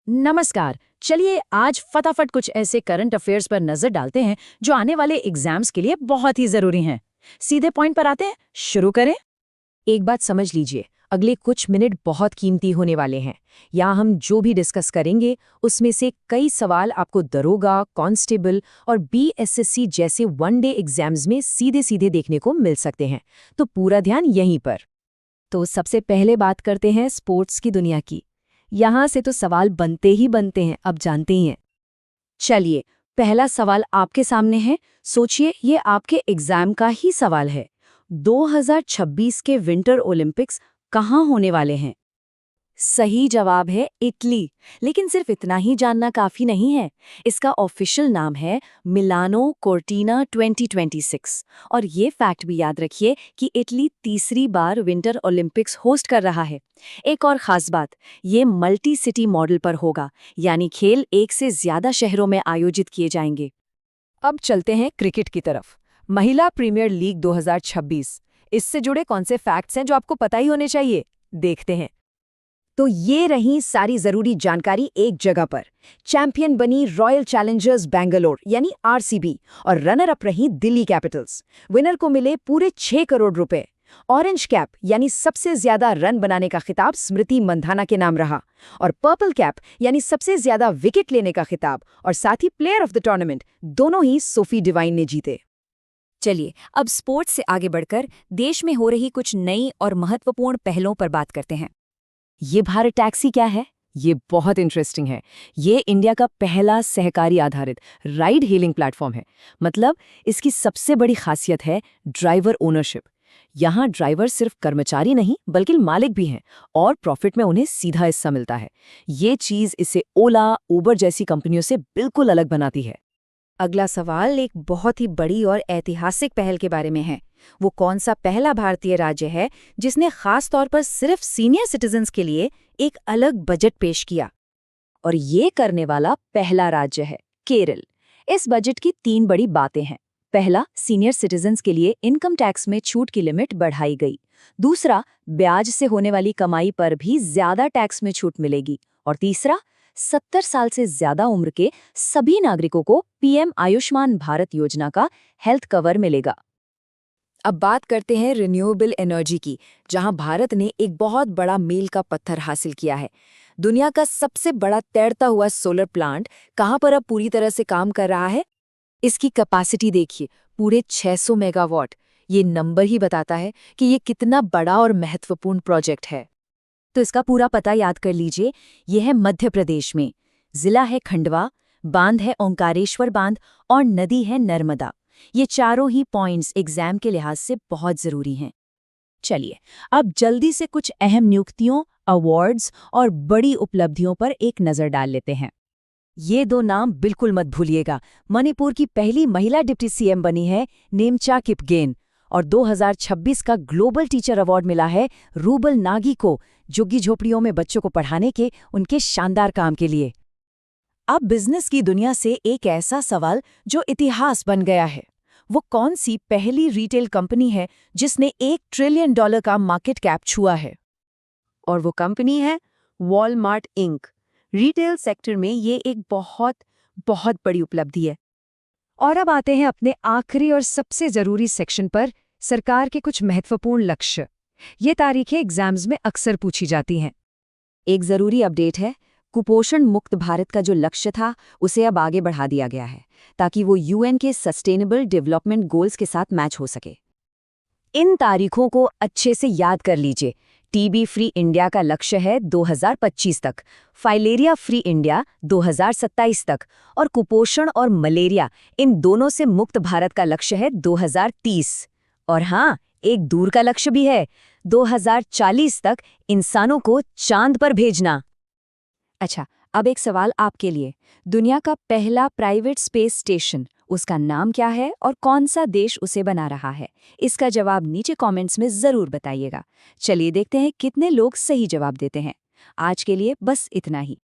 नमस्कार। चलिए आज फटाफट कुछ ऐसे करंट अफेयर्स पर नजर डालते हैं जो आने वाले एग्जाम्स के लिए बहुत ही जरूरी हैं। सीधे पॉइंट पर आते हैं, शुरू करें। एक बात समझ लीजिए, अगले कुछ मिनट बहुत कीमती होने वाले हैं। यहाँ हम जो भी डिस्कस करेंगे उसमें से कई सवाल आपको दरोगा, कांस्टेबल और बीएसएससी जैसे वनडे एग्जाम्स में सीधे सीधे देखने को मिल सकते हैं, तो पूरा ध्यान यहीं पर। तो सबसे पहले बात करते हैं स्पोर्ट्स की दुनिया की। यहाँ से तो सवाल बनते ही बनते हैं, अब जानते ही हैं। चलिए, पहला सवाल आपके सामने है। सोचिए, ये आपके एग्जाम का ही सवाल है। 2026 के विंटर ओलंपिक्स कहाँ होने वाले हैं? सही जवाब है इटली, लेकिन सिर्फ इतना ही जानना काफी नहीं है। इसका ऑफिशियल नाम है मिलानो कोर्टिना 2026। और ये फैक्ट भी याद रखिए कि इटली तीसरी बार विंटर ओलंपिक्स होस्ट कर रहा है। एक और खास बात, ये मल्टी सिटी मॉडल पर होगा, यानी खेल एक से ज्यादा शहरों में आयोजित किए जाएंगे। अब चलते हैं क्रिकेट की तरफ। महिला प्रीमियर लीग 2026, इससे जुड़े कौन से फैक्ट्स हैं जो आपको पता ही होने चाहिए, देखते हैं। तो ये रही सारी जरूरी जानकारी एक जगह पर। चैंपियन बनी रॉयल चैलेंजर्स बेंगलोर यानी आरसीबी और रनर अप रही दिल्ली कैपिटल्स। विनर को मिले पूरे 6 करोड़ रुपए। ऑरेंज कैप यानी सबसे ज्यादा रन बनाने का खिताब स्मृति मंधाना के नाम रहा। और पर्पल कैप यानी सबसे ज्यादा विकेट लेने का खिताब और साथ ही प्लेयर ऑफ द टूर्नामेंट दोनों ही सोफी डिवाइन ने जीते। चलिए अब स्पोर्ट्स से आगे बढ़कर देश में हो रही कुछ नई और महत्वपूर्ण पहलों पर बात करते हैं। ये भारत टैक्सी क्या है? ये बहुत इंटरेस्टिंग है। ये इंडिया का पहला सहकारी आधारित राइड हेलिंग प्लेटफॉर्म है। मतलब इसकी सबसे बड़ी खासियत है ड्राइवर ओनरशिप। यहाँ ड्राइवर सिर्फ कर्मचारी नहीं बल्कि मालिक भी हैं और प्रॉफिट में उन्हें सीधा हिस्सा मिलता है। ये चीज़ इसे ओला, उबर जैसी कंपनियों से बिल्कुल अलग बनाती है। अगला सवाल एक बहुत ही बड़ी और ऐतिहासिक पहल के बारे में है। वो कौन सा पहला भारतीय राज्य है जिसने खास तौर पर सिर्फ सीनियर सिटीजन्स के लिए एक अलग बजट पेश किया? और ये करने वाला पहला राज्य है केरल। इस बजट की 3 बड़ी बातें हैं। पहला, सीनियर सिटीजन्स के लिए इनकम टैक्स में छूट की लिमिट बढ़ाई गई। दूसरा, ब्याज से होने वाली कमाई पर भी ज्यादा टैक्स में छूट मिलेगी। और तीसरा, 70 साल से ज्यादा उम्र के सभी नागरिकों को पीएम आयुष्मान भारत योजना का हेल्थ कवर मिलेगा। अब बात करते हैं रिन्यूएबल एनर्जी की, जहां भारत ने एक बहुत बड़ा मील का पत्थर हासिल किया है। दुनिया का सबसे बड़ा तैरता हुआ सोलर प्लांट कहां पर अब पूरी तरह से काम कर रहा है? इसकी कैपेसिटी देखिए, पूरे 600 मेगावाट। ये नंबर ही बताता है कि ये कितना बड़ा और महत्वपूर्ण प्रोजेक्ट है। तो इसका पूरा पता याद कर लीजिए। यह है मध्य प्रदेश में, जिला है खंडवा, बांध है ओंकारेश्वर बांध और नदी है नर्मदा। ये चारों ही पॉइंट्स एग्जाम के लिहाज से बहुत जरूरी हैं। चलिए अब जल्दी से कुछ अहम नियुक्तियों, अवार्ड्स और बड़ी उपलब्धियों पर एक नजर डाल लेते हैं। ये 2 नाम बिल्कुल मत भूलिएगा। मणिपुर की पहली महिला डिप्टी सीएम बनी है नेमचा किपगेन, और 2026 का ग्लोबल टीचर अवार्ड मिला है रूबल नागी को, झुग्गी झोपड़ियों में बच्चों को पढ़ाने के उनके शानदार काम के लिए। अब बिजनेस की दुनिया से एक ऐसा सवाल जो इतिहास बन गया है। वो कौन सी पहली रिटेल कंपनी है जिसने $1 ट्रिलियन का मार्केट कैप छुआ है? और वो कंपनी है वॉलमार्ट इंक। रिटेल सेक्टर में ये एक बहुत बहुत बड़ी उपलब्धि है। और अब आते हैं अपने आखिरी और सबसे जरूरी सेक्शन पर, सरकार के कुछ महत्वपूर्ण लक्ष्य। ये तारीखें एग्जाम्स में अक्सर पूछी जाती हैं। एक जरूरी अपडेट है, कुपोषण मुक्त भारत का जो लक्ष्य था उसे अब आगे बढ़ा दिया गया है ताकि वो यूएन के सस्टेनेबल डेवलपमेंट गोल्स के साथ मैच हो सके। इन तारीखों को अच्छे से याद कर लीजिए। टीबी फ्री इंडिया का लक्ष्य है 2025 तक, फाइलेरिया फ्री इंडिया 2027 तक और कुपोषण और मलेरिया इन दोनों से मुक्त भारत का लक्ष्य है 2030। और हाँ, एक दूर का लक्ष्य भी है, 2040 तक इंसानों को चांद पर भेजना। अच्छा, अब एक सवाल आपके लिए। दुनिया का पहला प्राइवेट स्पेस स्टेशन, उसका नाम क्या है और कौन सा देश उसे बना रहा है? इसका जवाब नीचे कमेंट्स में जरूर बताइएगा। चलिए देखते हैं कितने लोग सही जवाब देते हैं। आज के लिए बस इतना ही।